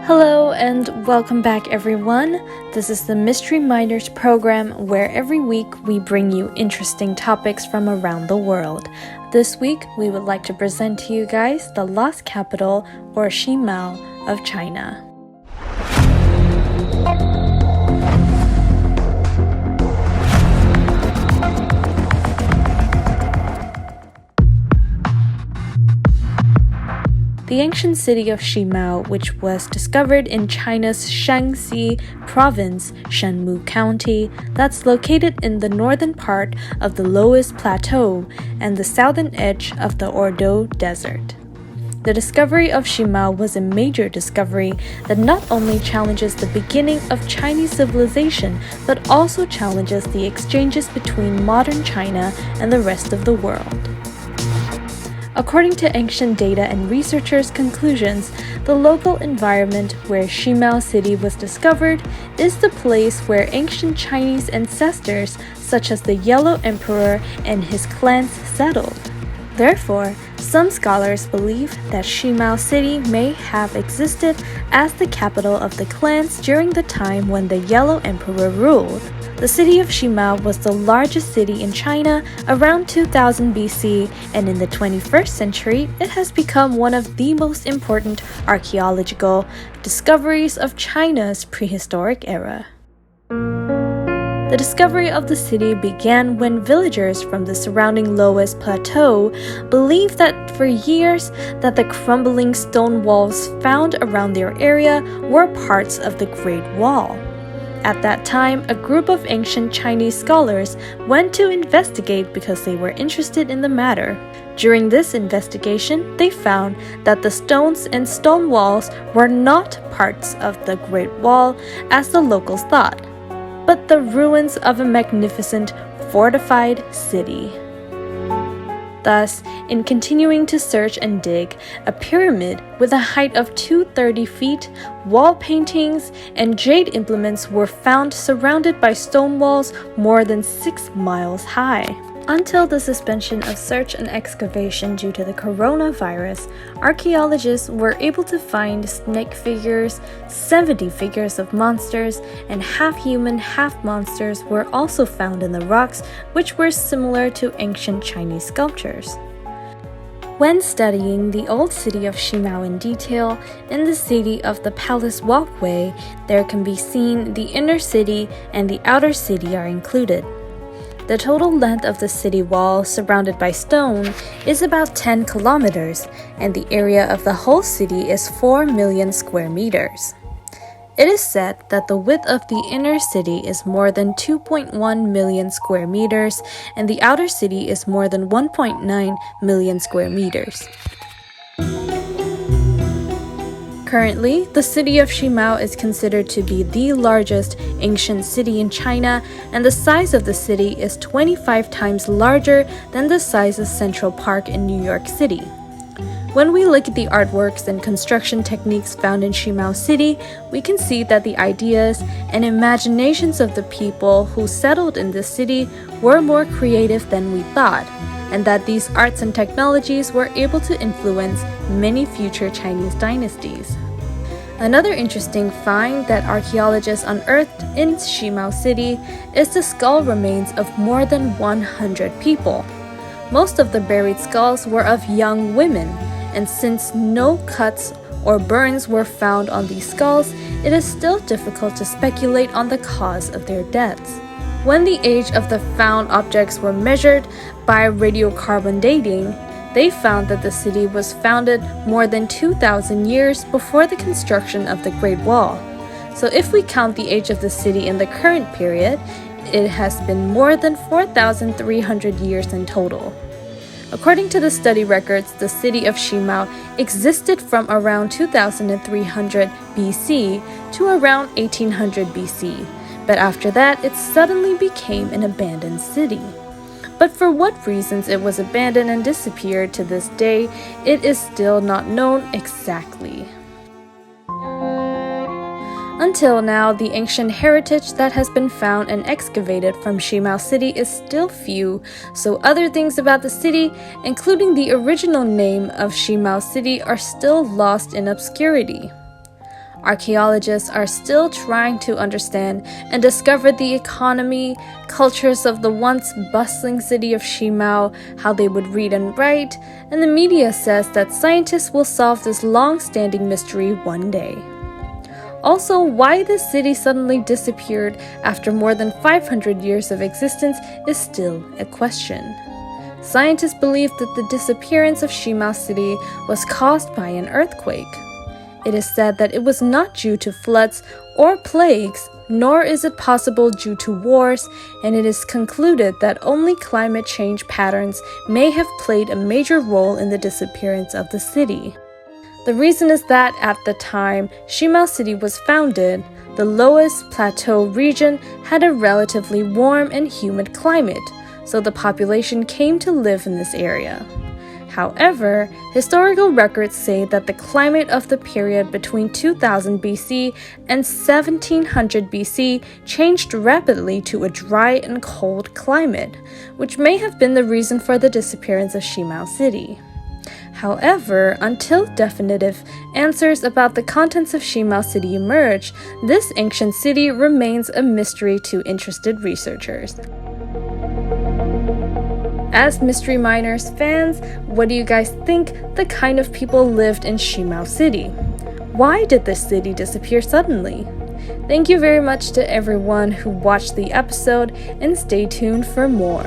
Hello and welcome back everyone. This is the Mystery Miners program where every week we bring you interesting topics from around the world. This week we would like to present to you guys the lost capital or Shimao of China. The ancient city of Shimao, which was discovered in China's Shaanxi province, Shanmu County, that's located in the northern part of the lowest plateau and the southern edge of the Ordo Desert. The discovery of Shimao was a major discovery that not only challenges the beginning of Chinese civilization, but also challenges the exchanges between modern China and the rest of the world. According to ancient data and researchers' conclusions, the local environment where Shimao City was discovered is the place where ancient Chinese ancestors such as the Yellow Emperor and his clans settled. Therefore, some scholars believe that Shimao City may have existed as the capital of the clans during the time when the Yellow Emperor ruled. The city of Shimao was the largest city in China around 2000 BC, and in the 21st century, it has become one of the most important archaeological discoveries of China's prehistoric era. The discovery of the city began when villagers from the surrounding lowest plateau believed that for years that the crumbling stone walls found around their area were parts of the Great Wall. At that time, a group of ancient Chinese scholars went to investigate because they were interested in the matter. During this investigation, they found that the stones and stone walls were not parts of the Great Wall as the locals thought, but the ruins of a magnificent fortified city. Thus, in continuing to search and dig, a pyramid with a height of 230 feet, wall paintings, and jade implements were found surrounded by stone walls more than 6 miles high. Until the suspension of search and excavation due to the coronavirus, archaeologists were able to find snake figures, 70 figures of monsters, and half-human, half-monsters were also found in the rocks, which were similar to ancient Chinese sculptures. When studying the old city of Shimao in detail, in the city of the Palace Walkway, there can be seen the inner city and the outer city are included. The total length of the city wall, surrounded by stone, is about 10 kilometers, and the area of the whole city is 4 million square meters. It is said that the width of the inner city is more than 2.1 million square meters, and the outer city is more than 1.9 million square meters. Currently, the city of Shimao is considered to be the largest ancient city in China, and the size of the city is 25 times larger than the size of Central Park in New York City. When we look at the artworks and construction techniques found in Shimao City, we can see that the ideas and imaginations of the people who settled in this city were more creative than we thought, and that these arts and technologies were able to influence many future Chinese dynasties. Another interesting find that archaeologists unearthed in Shimao City is the skull remains of more than 100 people. Most of the buried skulls were of young women, and since no cuts or burns were found on these skulls, it is still difficult to speculate on the cause of their deaths. When the age of the found objects were measured by radiocarbon dating, they found that the city was founded more than 2,000 years before the construction of the Great Wall. So if we count the age of the city in the current period, it has been more than 4,300 years in total. According to the study records, the city of Shimao existed from around 2300 BC to around 1800 BC, but after that it suddenly became an abandoned city. But for what reasons it was abandoned and disappeared to this day, it is still not known exactly. Until now, the ancient heritage that has been found and excavated from Shimao City is still few, so other things about the city, including the original name of Shimao City, are still lost in obscurity. Archaeologists are still trying to understand and discover the economy, cultures of the once bustling city of Shimao, how they would read and write, and the media says that scientists will solve this long-standing mystery one day. Also, why this city suddenly disappeared after more than 500 years of existence is still a question. Scientists believe that the disappearance of Shimao City was caused by an earthquake. It is said that it was not due to floods or plagues, nor is it possible due to wars, and it is concluded that only climate change patterns may have played a major role in the disappearance of the city. The reason is that at the time Shimao City was founded, the lowest plateau region had a relatively warm and humid climate, so the population came to live in this area. However, historical records say that the climate of the period between 2000 BC and 1700 BC changed rapidly to a dry and cold climate, which may have been the reason for the disappearance of Shimao City. However, until definitive answers about the contents of Shimao City emerge, this ancient city remains a mystery to interested researchers. As Mystery Miners fans, what do you guys think the kind of people lived in Shimao City? Why did this city disappear suddenly? Thank you very much to everyone who watched the episode, and stay tuned for more.